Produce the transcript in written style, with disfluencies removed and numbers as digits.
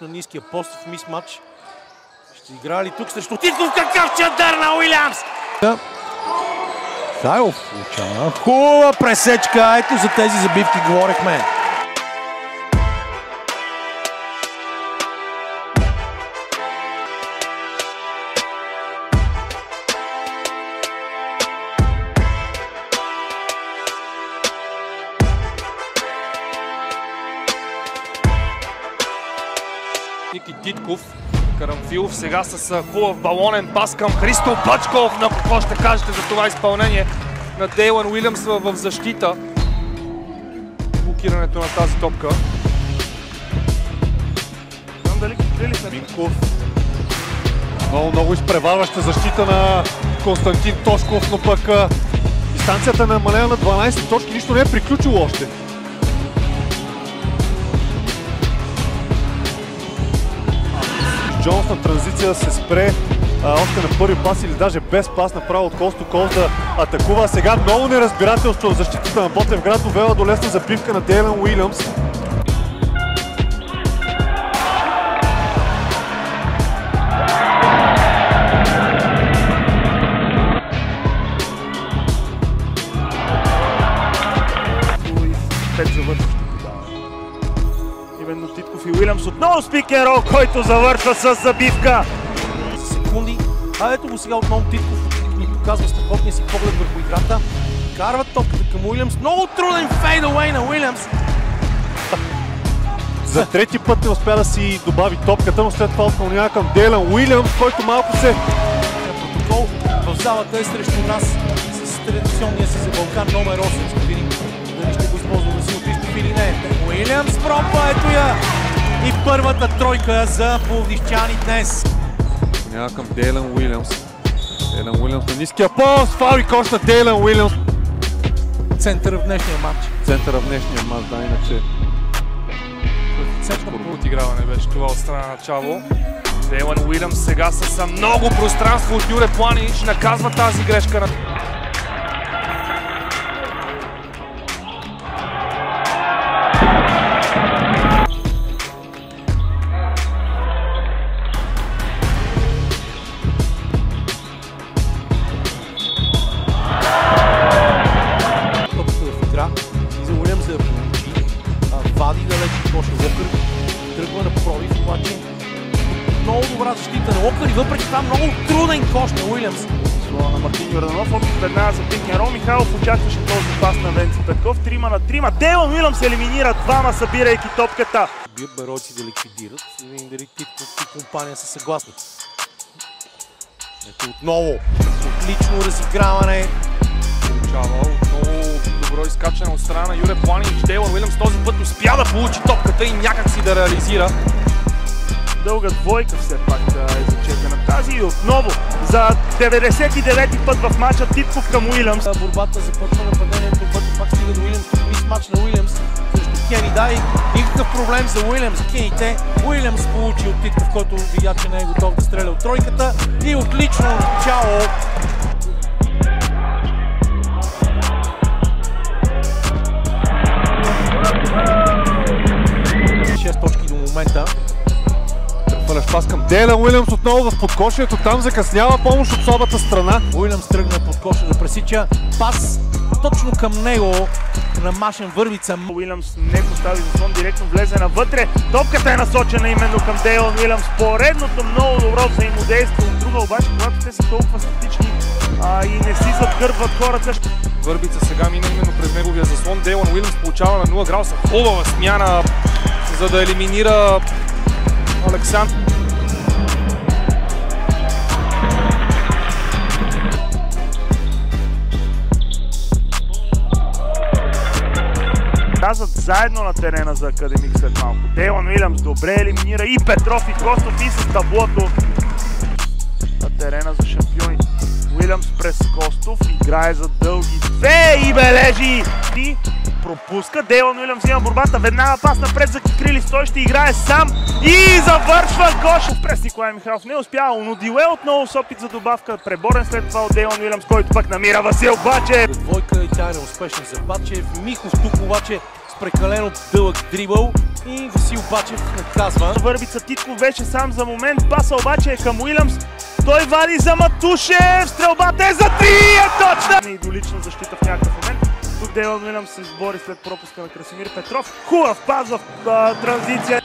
На ниския пост в мисматч. Ще играе ли тук срещу Титков? Какъв чадър на Уилямс! Хайлов получава. Хубава пресечка. Ето за тези забивки говорихме. Ники Титков, Карамфилов сега с хубав балонен пас към Христо Бачков. На какво ще кажете за това изпълнение на Дейлън Уилямс в защита? Блокирането на тази топка. Знам дали крилите. Минков. Много изпреварваща защита на Константин Тошков, но пък дистанцията е намалена на 12 точки. Нищо не е приключило още. Джонс на транзиция се спре още на първи пас или даже без пас, направо от Косто Кос да атакува. Сега много неразбирателство в защитата на Ботевград довела до лесна забивка на Дейлън Уилямс. Именно Титков и Уилямс отново с пик ен рол, който завършва с забивка. За секунди. А ето го сега отново Титков ни показва страхотния си поглед върху играта. Карва топката към Уилямс. Много труден фейдауей на Уилямс. За трети път не успя да си добави топката, но след това отклонява към Дейлън Уилямс, който малко се... Протокол в залата е срещу нас с традиционния си за Балкан номер 8. Ще видим дали ще го използва Васил Христов или не. Уилямс пробва, ето я! И първата тройка за пловдивчани днес. Отклонява към Дейлън Уилямс. Дейлън Уилямс на ниския пост, фаул и кош на Дейлън Уилямс. Центъра в днешния матч. Центъра в днешния матч, да, иначе... Подиграване беше това от страна на Чаво. Дейлън Уилямс сега с много пространство от Юре Планинич наказва тази грешка на... За Уилямс да получи, вади далеч Коша Локър, тръгва на пробив, обаче много добра защита на Локър и въпреки това много труден кош на Уилямс. Слова на Мартин Йорданов, опит веднага за пик ен рол. Михайлов очакваше този пас на Венци Петков, 3 на 3. Дейлън Уилямс елиминира двама, събирайки топката. Бият баройци да ликвидират, да видим дали Титков и компания са съгласни. Ето отново, отлично разиграване. Получава отново добро изкачане от страна на Юре Планинич. Дейлън Уилямс този път успя да получи топката и някак си да реализира. Дълга двойка все пак е зачетена тази и отново за 99-ти път в матча Титков към Уилямс. Борбата започва нападението, който пак стига до Уилямс, мисмач на Уилямс срещу Кени. Да, и никакъв проблем за Уилямс. Кените Уилямс получи от Титков, който видя, че не е готов да стреля от тройката. И отлично начало. 6 точки до момента. Хвърляш пас към Дейлън Уилямс отново в подкошието, там закъснява помощ от слабата страна. Уилямс тръгна под коша да пресича. Пас точно към него на Машен Вървица. Уилямс не постави заслон, директно влезе навътре. Топката е насочена именно към Дейлън Уилямс. Поредното много добро взаимодействие. От друга обаче, когато те са толкова статични и не си задгърбват хората. Върбица сега мина именно през неговия заслон. Дейлън Уилямс получава на 0 градуса. Хубава смяна, за да елиминира Александър. Казват заедно на терена за Академик след малко. Дейлън Уилямс добре елиминира и Петров и Костов и с таблото на терена за шампиони. Уилямс през Костов играе за дълги две и бележи. И пропуска. Дейлън Уилямс има борбата. Веднага пас напред за Кикрилис. Той ще играе сам и завършва Гошев. През Николай Михайлов не успява. Но Диле отново с опит за добавка. Преборен след това от Дейлън Уилямс, който пък намира Васил Бачев. Двойка и тя е неуспешна за Бачев. Михов тук обаче прекалено дълъг дрибъл и Васил Бачев наказва. Върбица Титков беше сам за момент, паса обаче е към Уилямс. Той вади за Матушев, стрелбата е за 3, е точна! Идолична защита в някакъв момент. Тук Дейлън Уилямс се сбори след пропуска на Красимир Петров. Хубав пас в транзиция.